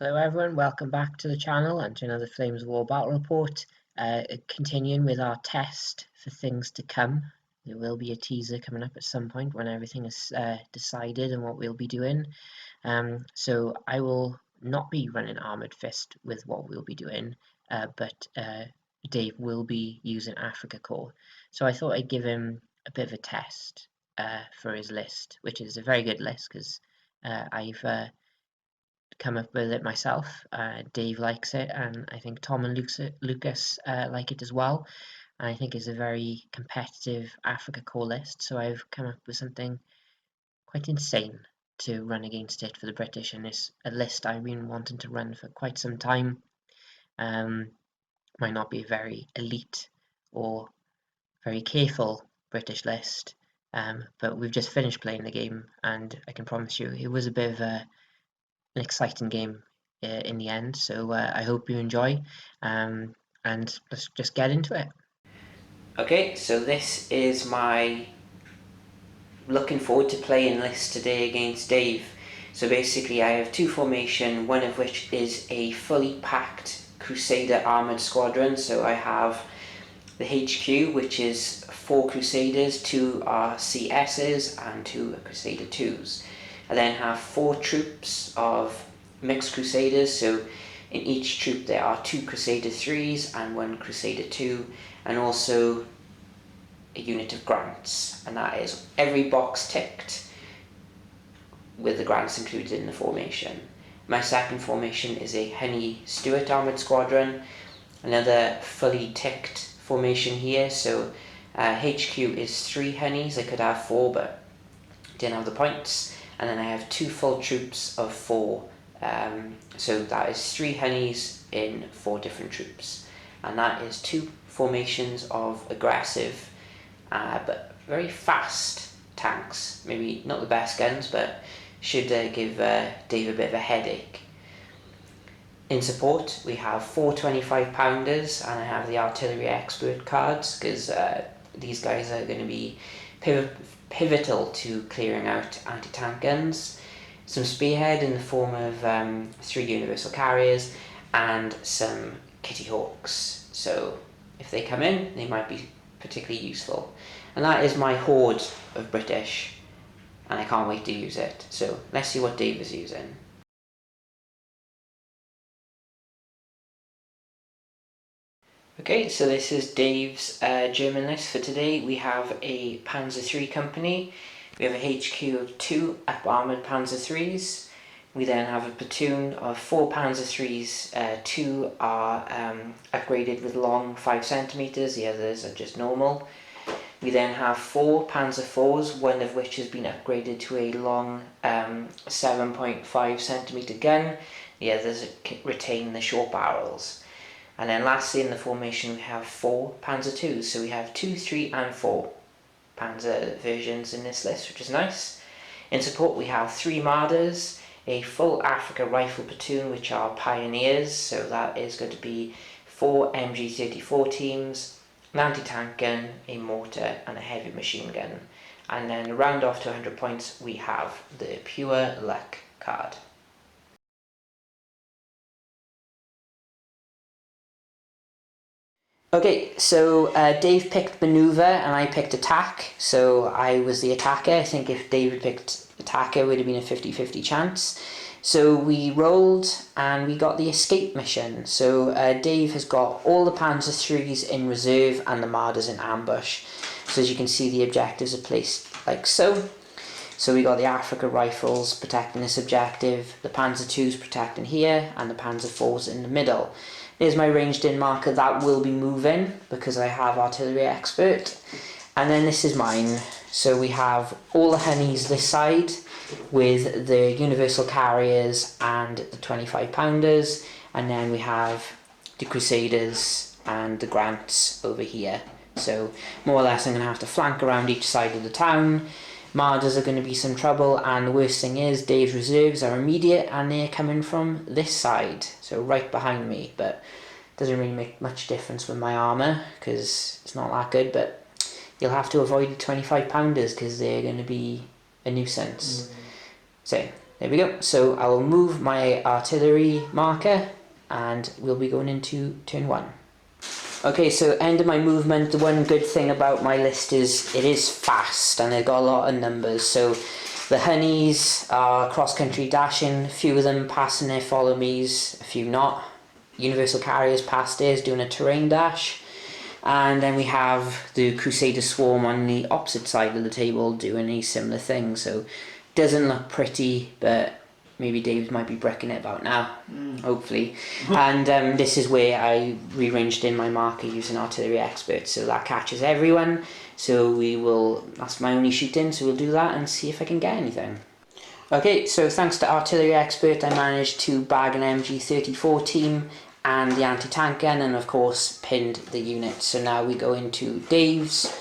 Hello everyone, welcome back to the channel and to another Flames of War battle report. Continuing with our test for things to come. There will be a teaser coming up at some point when everything is decided and what we'll be doing. So I will not be running Armoured Fist with what we'll be doing, but Dave will be using Africa Korp. So I thought I'd give him a bit of a test for his list, which is a very good list because I've come up with it myself. Dave likes it, and I think Tom and Lucas like it as well. And I think it's a very competitive Africa Korp list, so I've come up with something quite insane to run against it for the British, and it's a list I've been wanting to run for quite some time. Might not be a very elite or very careful British list, but we've just finished playing the game, and I can promise you it was a bit of an exciting game in the end. So I hope you enjoy, and let's just get into it. Okay, so this is my looking forward to playing list today against Dave. So basically I have two formation, one of which is a fully packed Crusader armoured squadron. So I have the HQ, which is 4 Crusaders, 2 are CSs and 2 are Crusader 2s. I then have 4 troops of mixed Crusaders, so in each troop there are 2 Crusader 3s and 1 Crusader 2, and also a unit of grants, and that is every box ticked with the grants included in the formation. My second formation is a Honey Stuart armoured squadron, another fully ticked formation here. So HQ is 3 honeys. I could have 4 but didn't have the points, and then I have 2 full troops of 4, so that is 3 honeys in 4 different troops, and that is 2 formations of aggressive but very fast tanks. Maybe not the best guns, but should give Dave a bit of a headache. In support we have 4 25-pounders, and I have the artillery expert cards because these guys are going to be pivotal to clearing out anti-tank guns. Some spearhead in the form of 3 universal carriers and some kittyhawks, so if they come in they might be particularly useful. And that is my horde of British, and I can't wait to use it. So let's see what Dave is using. Okay, so this is Dave's German list for today. We have a Panzer III company, we have a HQ of 2 up-armoured Panzer IIIs, we then have a platoon of 4 Panzer IIIs, 2 are upgraded with long 5 centimeters, the others are just normal. We then have 4 Panzer IVs, one of which has been upgraded to a long 7.5 centimeter gun, the others retain the short barrels. And then lastly in the formation we have 4 Panzer IIs, so we have 2, 3 and 4 Panzer versions in this list, which is nice. In support we have 3 marders, a full Africa rifle platoon which are pioneers, so that is going to be 4 MG34 teams, an anti-tank gun, a mortar and a heavy machine gun. And then to round off to 100 points we have the pure luck card. Okay, so Dave picked manoeuvre and I picked attack, so I was the attacker. I think if David picked attacker it would have been a 50-50 chance. So we rolled and we got the escape mission. So Dave has got all the Panzer IIIs in reserve and the marders in ambush. So as you can see the objectives are placed like so. So we got the Africa rifles protecting this objective, the Panzer IIs protecting here, and the Panzer IVs in the middle. Here's my ranged in marker, that will be moving because I have artillery expert. And then this is mine. So we have all the honeys this side with the universal carriers and the 25-pounders, and then we have the Crusaders and the grants over here. So more or less I'm going to have to flank around each side of the town. Marders are going to be some trouble, and the worst thing is Dave's reserves are immediate and they're coming from this side, so right behind me, but it doesn't really make much difference with my armour because it's not that good, but you'll have to avoid the 25-pounders because they're going to be a nuisance. So There we go. So I will move my artillery marker and we'll be going into turn 1. Okay, so end of my movement. The one good thing about my list is it is fast and they've got a lot of numbers. So the honeys are cross-country dashing, a few of them passing their follow me's, a few not. Universal carriers past theirs doing a terrain dash. And then we have the Crusader swarm on the opposite side of the table doing a similar thing. So doesn't look pretty, but maybe Dave might be bricking it about now, hopefully. And this is where I rearranged in my marker using artillery expert, so that catches everyone. So we will, that's my only shoot in, so we'll do that and see if I can get anything. Okay, so thanks to artillery expert, I managed to bag an MG34 team and the anti-tank gun, and of course pinned the unit. So now we go into Dave's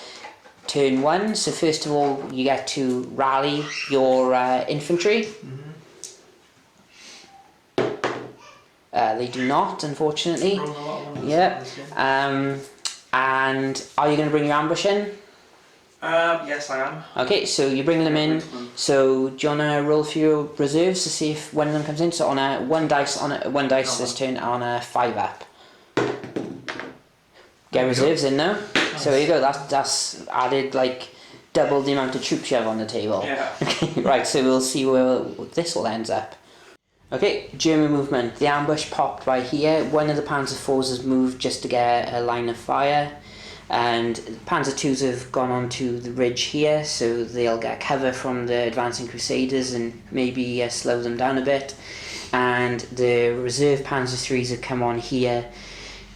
turn 1. So first of all, you get to rally your infantry. They do not, unfortunately. Yeah. And are you going to bring your ambush in? Yes, I am. Okay, so you bring them in. So do you want to roll for your reserves to see if one of them comes in? So on a one dice this turn on a 5 up. Get reserves in now. Nice. So there you go. That's added like double the amount of troops you have on the table. Yeah. Okay, right. So we'll see where this all ends up. Okay, German movement. The ambush popped by here. One of the Panzer IVs has moved just to get a line of fire. And Panzer IIs have gone onto the ridge here, so they'll get cover from the advancing Crusaders and maybe slow them down a bit. And the reserve Panzer IIIs have come on here,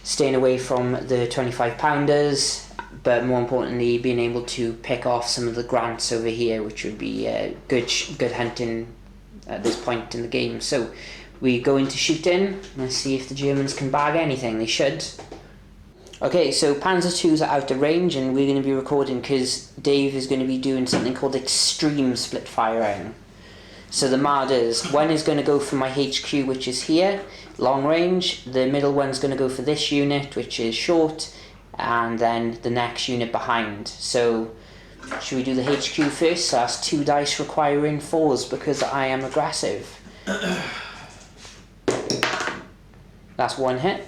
staying away from the 25 pounders, but more importantly being able to pick off some of the grants over here, which would be good hunting at this point in the game. So we go into shooting. Let's see if the Germans can bag anything. They should. Okay, so Panzer IIs are out of range and we're going to be recording because Dave is going to be doing something called extreme split firing. So the marders, one is going to go for my HQ, which is here, long range. The middle one's going to go for this unit, which is short, and then the next unit behind. So should we do the HQ first? So that's 2 dice requiring 4s because I am aggressive. That's 1 hit.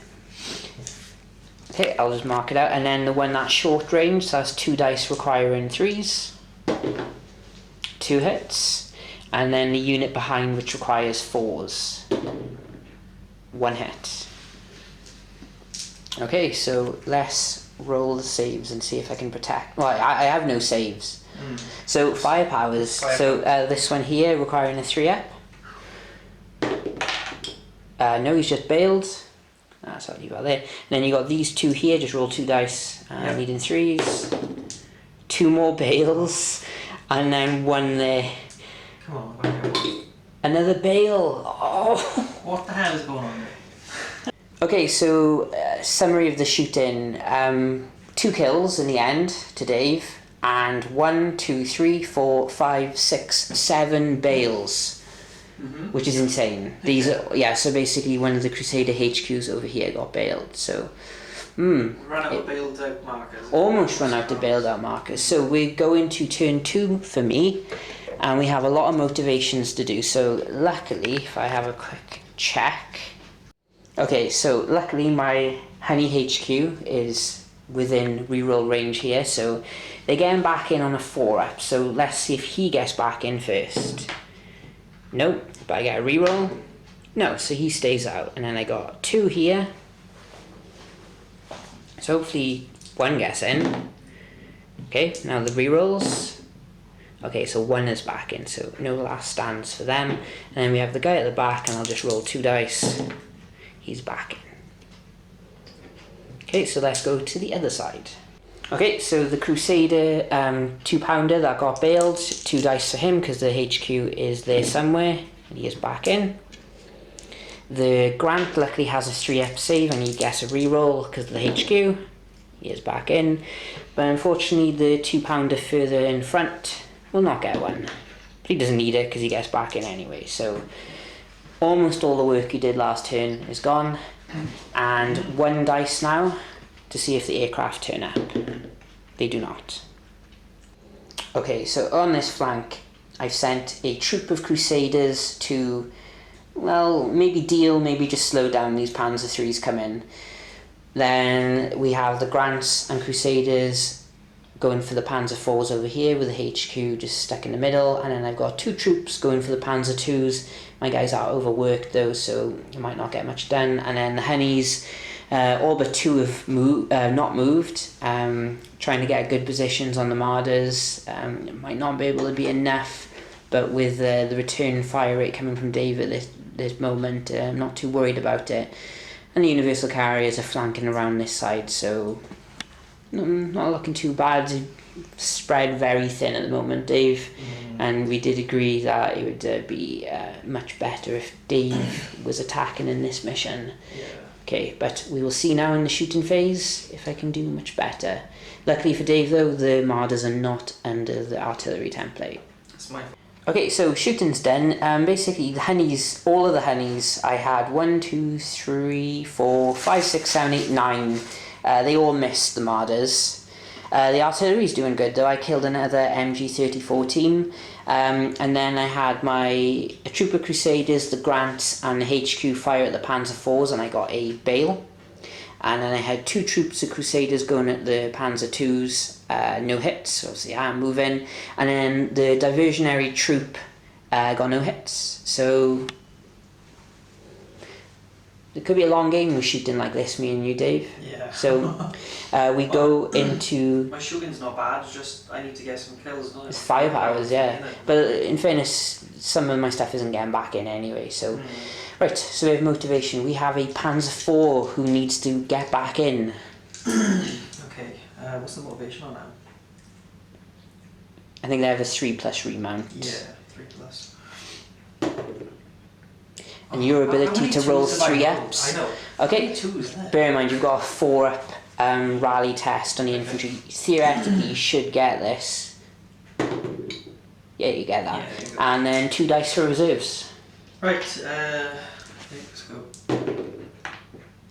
Okay, I'll just mark it out. And then the one that's short range, so that's 2 dice requiring 3s. 2 hits. And then the unit behind, which requires 4s. 1 hit. Okay, so let's roll the saves and see if I can protect. Well, I have no saves. So firepowers. So this one here requiring a 3 up. No, he's just bailed. So I'll leave that there. And then you got these 2 here, just roll 2 dice, needing 3s. 2 more bails, and then 1 there. Come on, back up. Another bail. Oh! What the hell is going on there? Okay, so summary of the shooting. 2 kills in the end to Dave, and 1, 2, 3, 4, 5, 6, 7 bails. Which is insane. These are, so basically one of the Crusader HQs over here got bailed, so Run out of bailed out markers. Almost run out of bailed out markers. So we go into turn 2 for me, and we have a lot of motivations to do. So luckily, if I have a quick check. Okay, so luckily my Honey HQ is within reroll range here, so they're getting back in on a 4 up. So let's see if he gets back in first. Nope, but I get a reroll. No, so he stays out. And then I got 2 here. So hopefully 1 gets in. Okay, now the rerolls. Okay, so 1 is back in, so no last stands for them. And then we have the guy at the back, and I'll just roll 2 dice. He's back in. Okay, so let's go to the other side. Okay, so the Crusader 2 pounder that got bailed, 2 dice for him because the HQ is there somewhere, and he is back in. The Grant luckily has a 3 up save and he gets a reroll because of the HQ. He is back in, but unfortunately the 2 pounder further in front will not get one. But he doesn't need it because he gets back in anyway, so almost all the work he did last turn is gone. And 1 dice now to see if the aircraft turn up. They do not. Okay, so on this flank, I've sent a troop of Crusaders to, well, maybe deal, maybe just slow down these Panzer IIIs come in. Then we have the Grants and Crusaders going for the Panzer IVs over here with the HQ just stuck in the middle, and then I've got 2 troops going for the Panzer IIs. My guys are overworked though, so you might not get much done. And then the Honeys, all but 2 have not moved, trying to get good positions on the marders. It might not be able to be enough, but with the return fire rate coming from Dave at this moment, I'm not too worried about it. And the universal carriers are flanking around this side, so not looking too bad. Spread very thin at the moment, Dave. And we did agree that it would be much better if Dave was attacking in this mission. Yeah. Okay, but we will see now in the shooting phase if I can do much better. Luckily for Dave though, the marders are not under the artillery template. That's my fault. Okay, so shooting's done. Basically, the Honeys, all of the Honeys, I had 1, 2, 3, 4, 5, 6, 7, 8, 9. They all missed the marders. The artillery's doing good though. I killed another MG-34 team. And then I had a troop of Crusaders, the Grants, and the HQ fire at the Panzer IVs, and I got a Bale. And then I had 2 troops of Crusaders going at the Panzer IIs, no hits, so obviously I'm moving. And then the diversionary troop got no hits. So it could be a long game with shooting like this, me and you, Dave. Yeah. So we go into... My shooting's not bad, it's just I need to get some kills, don't I? It's 5 hours, yeah. But in fairness, some of my stuff isn't getting back in anyway, so... Right, so we have motivation. We have a Panzer IV who needs to get back in. Okay, what's the motivation on that? I think they have a 3+ remount. Yeah, 3+. And your ability to roll 3 ups. I know. Okay, 2 is there. bear in mind you've got a 4 up rally test on the infantry. Theoretically, you should get this. Yeah, you get that. Yeah, you go. And then 2 dice for reserves. Right, let's go.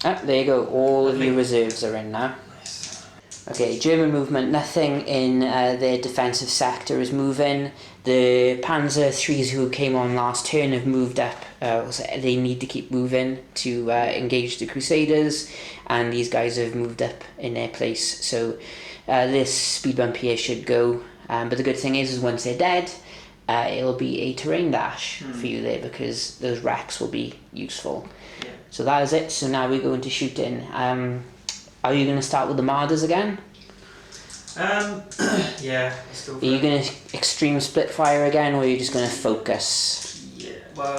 Ah, there you go. All of your reserves are in now. Nice. Okay, German movement. Nothing in their defensive sector is moving. The Panzer IIIs who came on last turn have moved up. They need to keep moving to engage the Crusaders, and these guys have moved up in their place. So this speed bump here should go. But the good thing is once they're dead, it'll be a terrain dash for you there, because those wrecks will be useful. Yeah. So that is it. So now we go into shooting. Are you going to start with the marders again? Yeah, let's go for Are you it. going to extreme split fire again, or are you just going to focus? Yeah, well,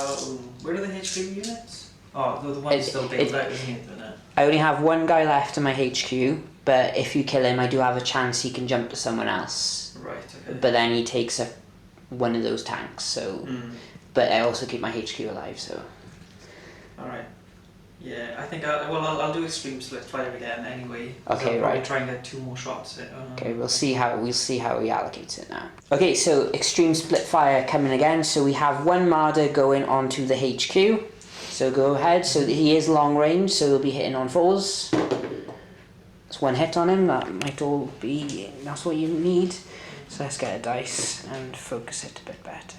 where are the HQ units? Oh, the one's still big out, isn't it? I only have 1 guy left in my HQ, but if you kill him, I do have a chance he can jump to someone else. Right, okay. But then he takes one of those tanks, so... But I also keep my HQ alive, so... Alright. Yeah, I think I'll do extreme split fire again anyway. Okay, I'll right. try and get 2 more shots in. Okay, we'll see how he allocates it now. Okay, so extreme split fire coming again. So we have 1 marder going onto the HQ. So go ahead. So he is long range, so he'll be hitting on 4s. That's 1 hit on him. That might all be. That's what you need. So let's get a dice and focus it a bit better.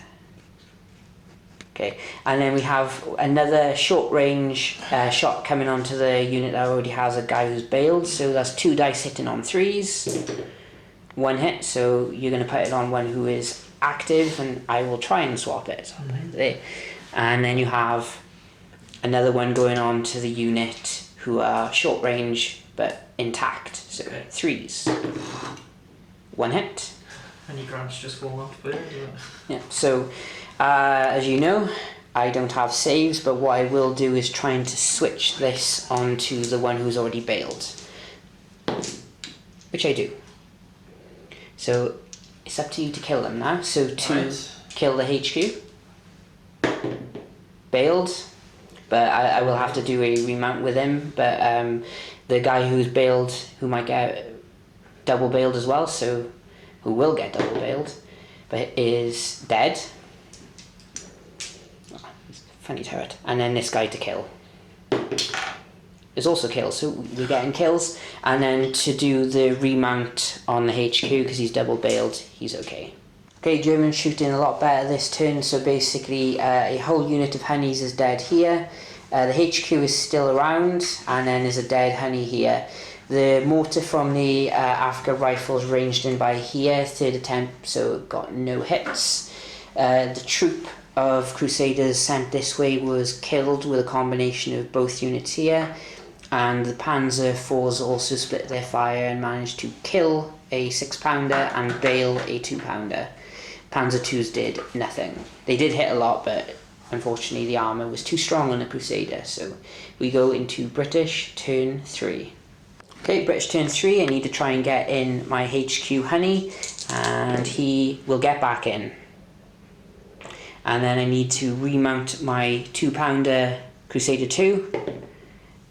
Okay, and then we have another short range shot coming onto the unit that already has a guy who's bailed. So that's 2 dice hitting on 3s. 1 hit, so you're going to put it on one who is active, and I will try and swap it. So I'll put it there. And then you have another one going on to the unit who are short range but intact. So 3s. 1 hit. Any grants just fall off there? Yeah, so as you know, I don't have saves, but what I will do is trying to switch this onto the one who's already bailed, which I do. So it's up to you to kill them now. So to kill the HQ, bailed, but I will have to do a remount with him, but the guy who's bailed, who might get double bailed as well, so who will get double bailed, but is dead. Funny turret. And then this guy to kill is also killed, so we're getting kills. And then to do the remount on the HQ, because he's double bailed, he's okay. Okay, Germans shooting a lot better this turn, so basically a whole unit of honeys is dead here. The HQ is still around, and then there's a dead honey here. The mortar from the Africa rifles ranged in by here, third attempt, so got no hits. The troop of Crusaders sent this way was killed with a combination of both units here, and the Panzer IVs also split their fire and managed to kill a 6-pounder and bail a 2-pounder. Panzer IIs did nothing. They did hit a lot, but unfortunately the armour was too strong on the Crusader, so we go into British turn 3. Okay, British turn 3, I need to try and get in my HQ honey, and he will get back in. And then I need to remount my 2-pounder Crusader 2.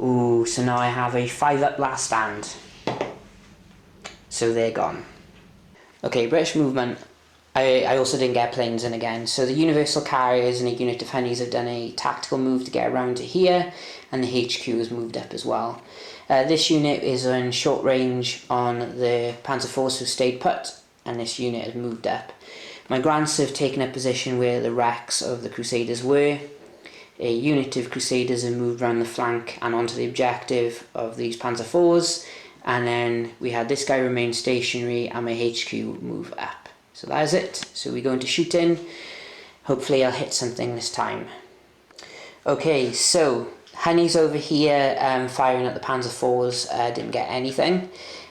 Ooh, so now I have a 5-up last stand. So they're gone. Okay, British movement. I also didn't get planes in again. So the universal carriers and a unit of honeys have done a tactical move to get around to here, and the HQ has moved up as well. This unit is on short range on the Panzer IVs who stayed put, and this unit has moved up. My grants have taken a position where the wrecks of the Crusaders were. A unit of Crusaders have moved around the flank and onto the objective of these Panzer IVs, and then we had this guy remain stationary and my HQ move up. So that is it. So we go into shooting. Hopefully I'll hit something this time. Okay, so honeys over here firing at the Panzer IVs, didn't get anything.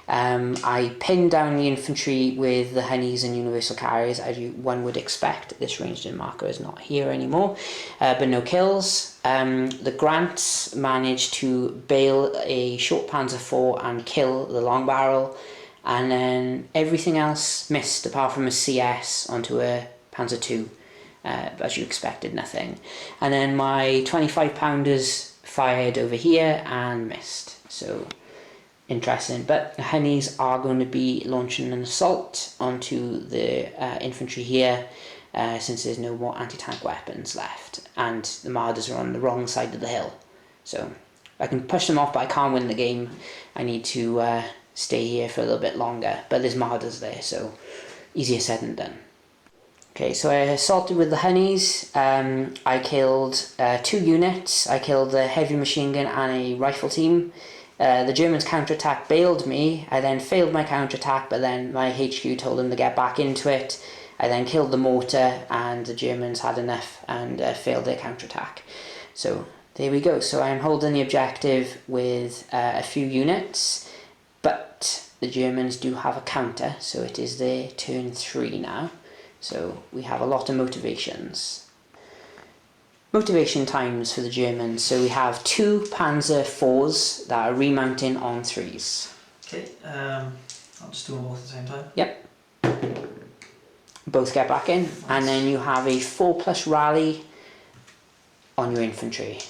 I pinned down the infantry with the honeys and universal carriers, as one would expect. This ranged in marker is not here anymore, but no kills. The grants managed to bail a short Panzer IV and kill the long barrel, and then everything else missed apart from a CS onto a Panzer II. As you expected, nothing. And then my 25-pounders fired over here and missed. So interesting. But the honeys are going to be launching an assault onto the infantry here, since there's no more anti-tank weapons left, and the marders are on the wrong side of the hill. So I can push them off, but I can't win the game. I need to stay here for a little bit longer, but there's marders there, so easier said than done. Okay, so I assaulted with the honeys. I killed 2 units. I killed the heavy machine gun and a rifle team. The Germans counterattack bailed me. I then failed my counterattack, but then my HQ told them to get back into it. I then killed the mortar, and the Germans had enough and failed their counterattack. So there we go. So I'm holding the objective with a few units, but the Germans do have a counter, so it is their turn 3 now. So we have a lot of motivations. Motivation times for the Germans. So we have 2 Panzer IVs that are remounting on 3s. Okay, I'll just do them both at the same time. Yep. Both get back in. Nice. And then you have a 4+ rally on your infantry.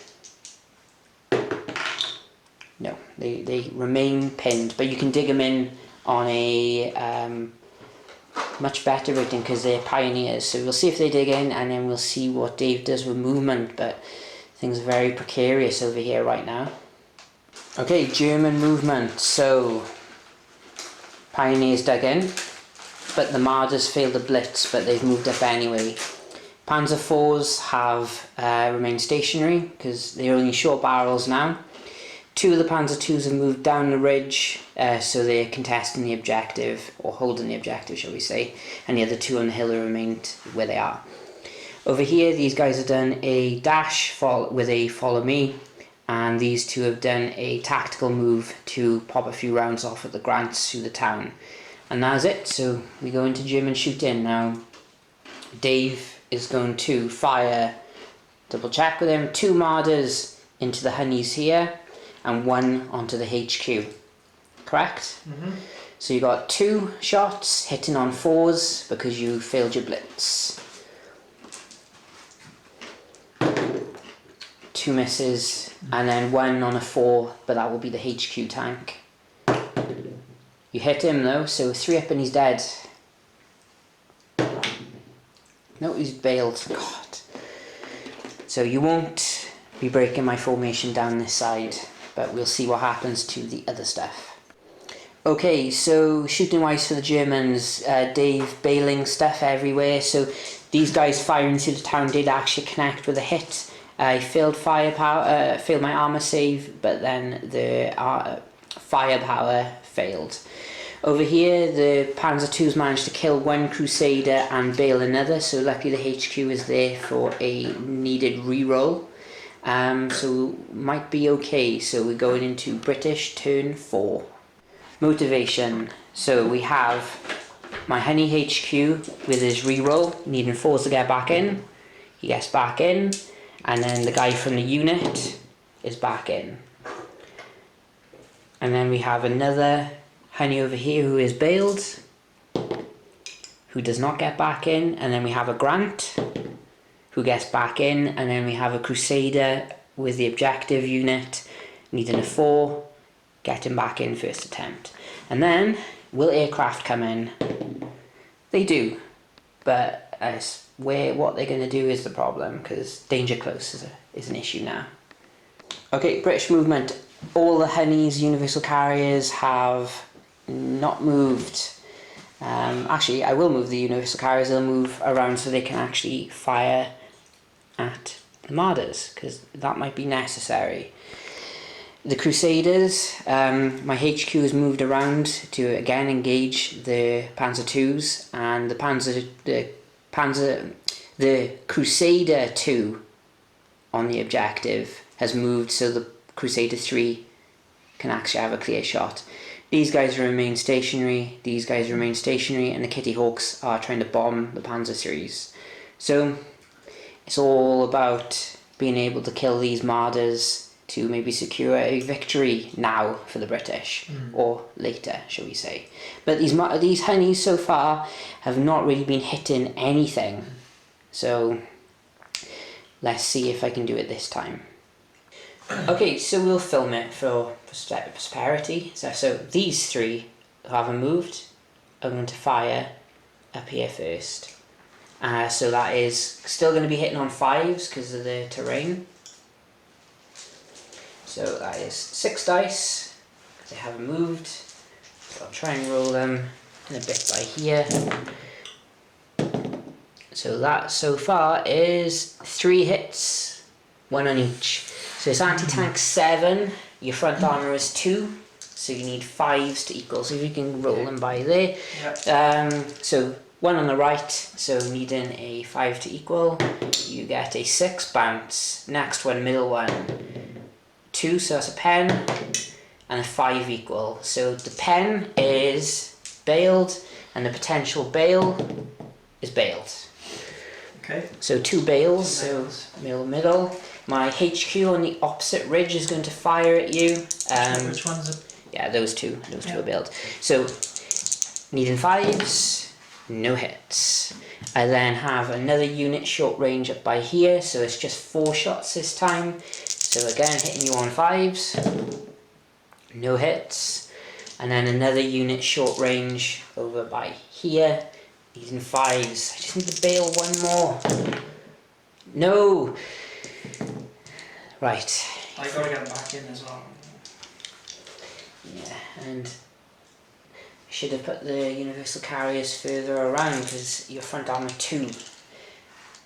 No, they remain pinned, but you can dig them in on a much better rating because they're pioneers. So we'll see if they dig in, and then we'll see what Dave does with movement, but things are very precarious over here right now. Okay, German movement. So pioneers dug in, but the marders failed the blitz, but they've moved up anyway. Panzer IVs have remained stationary because they're only short barrels now. 2 of the Panzer IIs have moved down the ridge, so they're contesting the objective, or holding the objective, shall we say, and the other 2 on the hill have remained where they are. Over here, these guys have done a dash with a follow me, and these 2 have done a tactical move to pop a few rounds off at the grants through the town. And that's it, so we go into German shoot-in. Now, Dave is going to fire, double check with him, 2 marders into the honeys here, and 1 onto the HQ. Correct? Mm-hmm. So you got 2 shots hitting on 4s because you failed your blitz. 2 misses, and then 1 on a 4, but that will be the HQ tank. You hit him though, so 3 up and he's dead. No, he's bailed. God. So you won't be breaking my formation down this side, but we'll see what happens to the other stuff. Okay, so shooting wise for the Germans, Dave bailing stuff everywhere. So these guys firing into the town did actually connect with a hit. I failed firepower, failed my armor save, but then the firepower failed. Over here, the Panzer II's managed to kill one Crusader and bail another. So luckily the HQ is there for a needed reroll. So might be okay. So we're going into British turn 4. Motivation. So we have my Honey HQ with his reroll, needing 4s to get back in. He gets back in, and then the guy from the unit is back in. And then we have another Honey over here who is bailed, who does not get back in, and then we have a Grant who gets back in, and then we have a Crusader with the objective unit needing a 4, getting back in first attempt. And then, will aircraft come in? They do, but what they're going to do is the problem, because danger close is an issue now. Okay, British movement. All the Honeys, universal carriers have not moved. Actually, I will move the universal carriers. They'll move around so they can actually fire at the marders, because that might be necessary. The Crusaders, my HQ has moved around to again engage the Panzer IIs, and the Crusader II on the objective has moved so the Crusader III can actually have a clear shot. These guys remain stationary, these guys remain stationary, and the kittyhawks are trying to bomb the Panzer IIIs. So it's all about being able to kill these marders to maybe secure a victory now for the British, or later, shall we say. But these Honeys so far have not really been hitting anything. So let's see if I can do it this time. Okay, so we'll film it for prosperity. So these 3 who haven't moved are going to fire up here first. So that is still going to be hitting on 5s because of the terrain. So that is 6 dice. They haven't moved. So I'll try and roll them in a bit by here. So that so far is 3 hits, 1 on each. So it's anti-tank 7, your front armour is 2, so you need 5s to equal, so if you can roll them by there. Yep. So 1 on the right, so needing a 5 to equal, you get a 6 bounce. Next one, middle one, 2, so that's a pen, and a 5 equal. So the pen is bailed, and the potential bail is bailed. Okay. So 2 bails, so middle. My HQ on the opposite ridge is going to fire at you. Which one's it? Yeah, those two are bailed. So needing 5s, no hits. I then have another unit short range up by here, so it's just 4 shots this time. So again, hitting you on 5s, no hits. And then another unit short range over by here, needing 5s. I just need to bail 1 more. No! Right. I gotta get back in as well. Yeah, and I should have put the universal carriers further around because your front armour 2.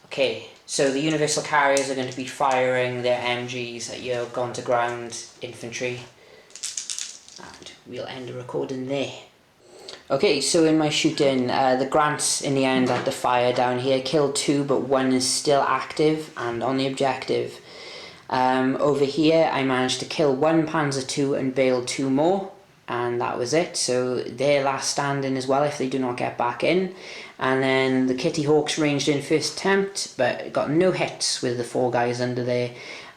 Okay, so the universal carriers are going to be firing their MGs at your gone to ground infantry. And we'll end the recording there. Okay, so in my shooting, the Grants in the end had to fire down here, killed 2, but 1 is still active and on the objective. Over here I managed to kill 1 Panzer II and bail 2 more, and that was it. So they're last standing as well if they do not get back in. And then the kittyhawks ranged in first attempt, but got no hits with the 4 guys under there.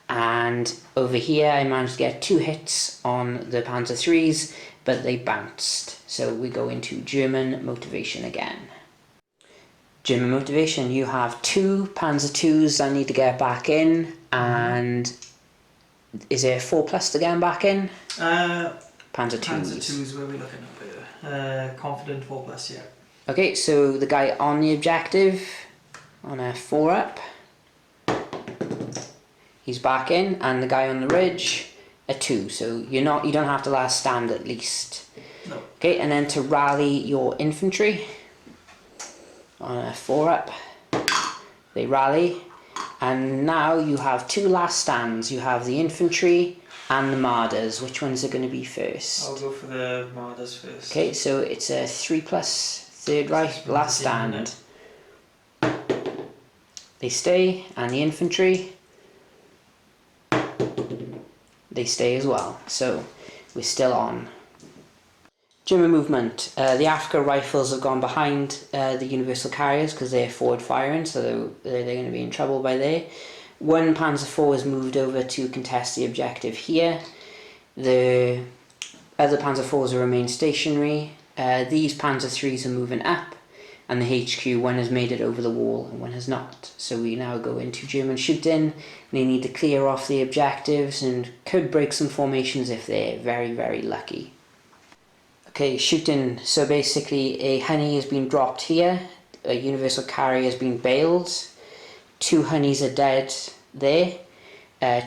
And over here I managed to get 2 hits on the Panzer IIIs, but they bounced. So we go into German motivation again. German motivation, you have 2 Panzer IIs that need to get back in, and is it 4+ to get back in? Panzer Panzer IIs, where are we looking up here? Confident 4+, yeah. Okay, so the guy on the objective, on a 4 up, he's back in, and the guy on the ridge, a 2, so you don't have to last stand at least. No. Okay, and then to rally your infantry on a 4 up, they rally, and now you have 2 last stands. You have the infantry and the marders. Which ones are going to be first? I'll go for the marders first. Okay, so it's a 3+ third right last stand. They stay, and the infantry, they stay as well. So we're still on. German movement. The Africa rifles have gone behind the universal carriers because they're forward firing, so they're going to be in trouble by there. 1 Panzer IV has moved over to contest the objective here. The other Panzer IVs remain stationary. These Panzer IIIs are moving up, and the HQ, one has made it over the wall and one has not. So we now go into German shooting. They need to clear off the objectives and could break some formations if they're very, very lucky. Okay, shooting. So basically a honey has been dropped here, a universal carrier has been bailed, 2 honeys are dead there,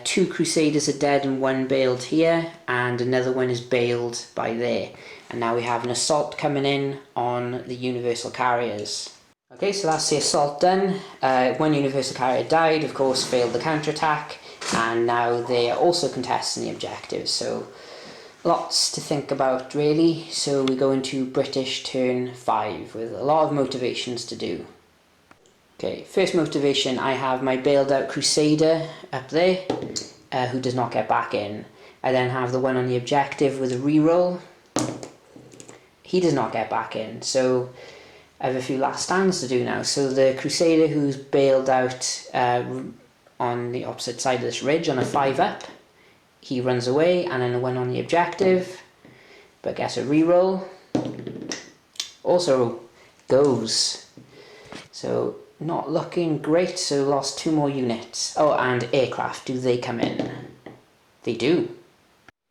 2 Crusaders are dead and 1 bailed here, and another one is bailed by there. And now we have an assault coming in on the universal carriers. Okay, so that's the assault done. 1 universal carrier died, of course, failed the counterattack, and now they are also contesting the objectives. So lots to think about really. So we go into British turn 5 with a lot of motivations to do. Okay, first motivation, I have my bailed out Crusader up there, who does not get back in. I then have the one on the objective with a reroll. He does not get back in, so I have a few last stands to do now. So the Crusader who's bailed out on the opposite side of this ridge on a 5 up, he runs away, and then the one on the objective, but gets a reroll, also goes. So not looking great, so lost 2 more units. Oh, and aircraft, do they come in? They do.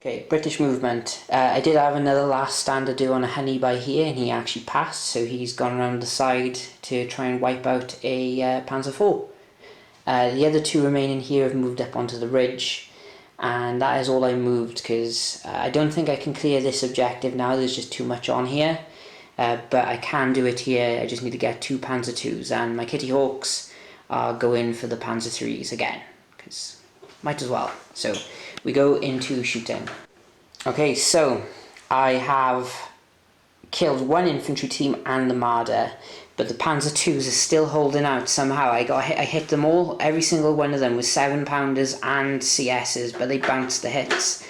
Okay, British movement. I did have another last stand to do on a honey by here, and he actually passed, so he's gone around the side to try and wipe out a Panzer IV. The other 2 remaining here have moved up onto the ridge, and that is all I moved because I don't think I can clear this objective now. There's just too much on here, but I can do it here. I just need to get 2 Panzer IIs, and my kittyhawks are going for the Panzer IIIs again because might as well. So we go into shooting. Okay, so I have killed 1 infantry team and the marder, but the Panzer IIs are still holding out somehow. I hit them all, every single one of them with 7-pounders and CSs, but they bounced the hits.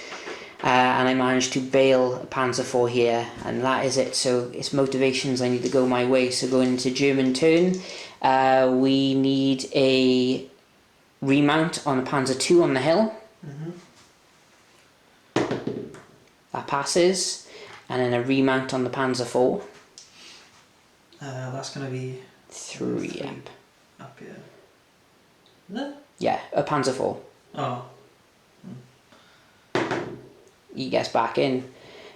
And I managed to bail a Panzer IV here, and that is it. So it's motivations, I need to go my way. So going into German turn, we need a remount on a Panzer II on the hill. That passes, and then a remount on the Panzer IV. That's going to be 3 up. Up here. No? Yeah, a Panzer IV. Oh. He gets back in,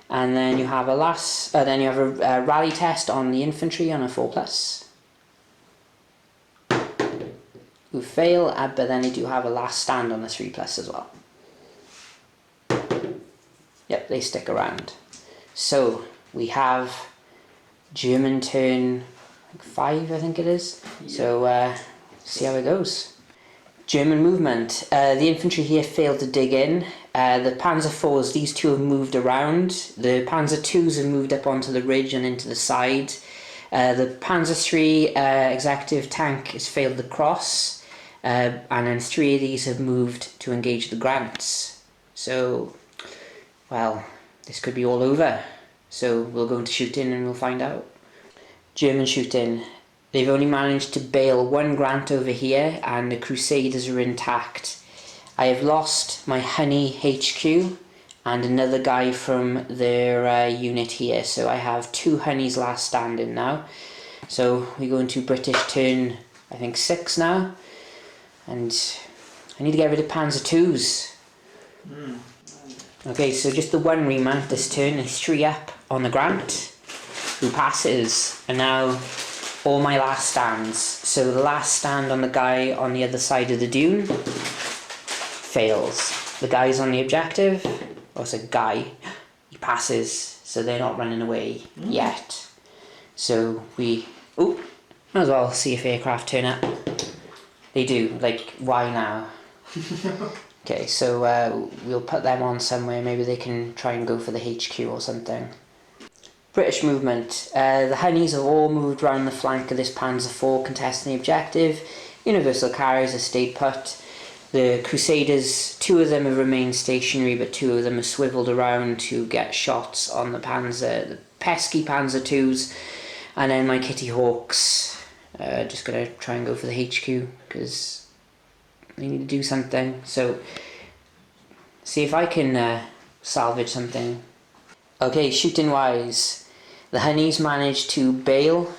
and then you have a rally test on the infantry on a 4+. Who fail, but then they do have a last stand on the 3+ as well. Yep, they stick around. So we have German turn 5, I think it is. Yeah. So see how it goes. German movement. The infantry here failed to dig in. The Panzer IVs, these 2 have moved around. The Panzer IIs have moved up onto the ridge and into the side. The Panzer III executive tank has failed to cross. And then 3 of these have moved to engage the grants. So, well, this could be all over. So we'll go into shooting and we'll find out. German shooting. They've only managed to bail 1 grant over here, and the Crusaders are intact. I have lost my honey HQ and another guy from their unit here, so I have 2 honeys last standing now. So we go into British turn, I think 6 now, and I need to get rid of Panzer IIs. Okay, so just the 1 remount this turn is 3 up on the grant, who passes, and now all my last stands. So the last stand on the guy on the other side of the dune fails. The guy's on the objective, or it's a guy, he passes. so they're not running away yet. So we might as well see if aircraft turn up. They do. Like, why now? Okay, so we'll put them on somewhere. Maybe they can try and go for the HQ or something. British movement. The Honeys have all moved around the flank of this Panzer IV, contesting the objective. Universal carriers have stayed put. The Crusaders, 2 of them have remained stationary, but 2 of them have swivelled around to get shots on the pesky Panzer IIs. And then my kittyhawks, just gonna try and go for the HQ because they need to do something. So, see if I can salvage something. Okay, shooting wise, the Honeys managed to bail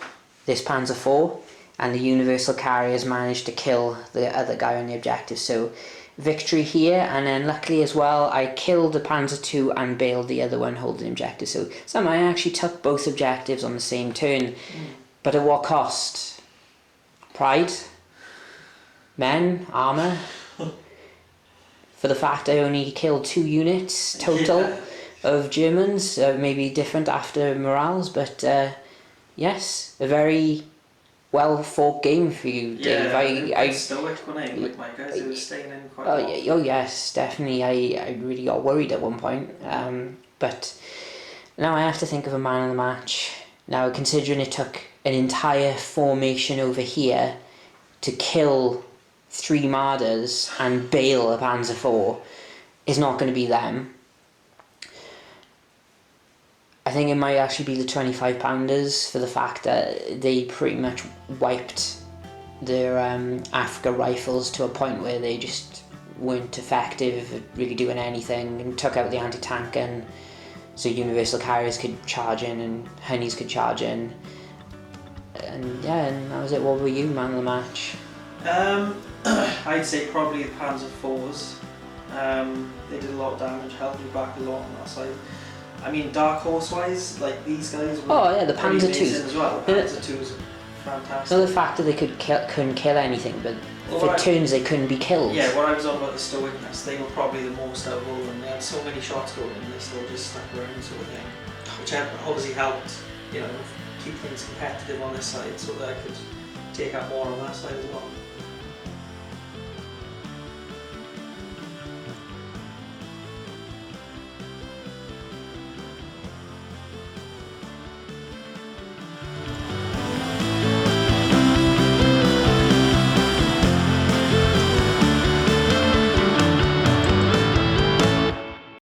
this Panzer IV, and the Universal carriers managed to kill the other guy on the objective. So, victory here, and then luckily as well, I killed the Panzer II and bailed the other one holding the objective. So, somehow I actually took both objectives on the same turn, but at what cost? Pride? Men? Armour? For the fact I only killed 2 units total of Germans, maybe different after morales, but yes, a very well fought game for you, Dave. I stoic when I like my guys who were staying in quite a lot. Oh yes, definitely. I really got worried at one point, but now I have to think of a man of the match. Now, considering it took an entire formation over here to kill 3 marders and bail a Panzer IV, is not going to be them. I think it might actually be the 25 pounders for the fact that they pretty much wiped their Africa rifles to a point where they just weren't effective at really doing anything, and took out the anti-tank gun so Universal carriers could charge in and Honeys could charge in. And yeah, and that was it. What were you, man of the match? I'd say probably the Panzer IVs. They did a lot of damage, held me back a lot on that side. I mean, dark horse wise, like these guys were the Panzer II as well. The Panzer II was fantastic. Not the fact that they couldn't kill anything, but for turns they couldn't be killed. Yeah, what I was on about the stoicness, they were probably the most out of all of them. They had so many shots going and they still just stuck around sort of thing. Which obviously helped, keep things competitive on this side so that I could take out more on that side as well.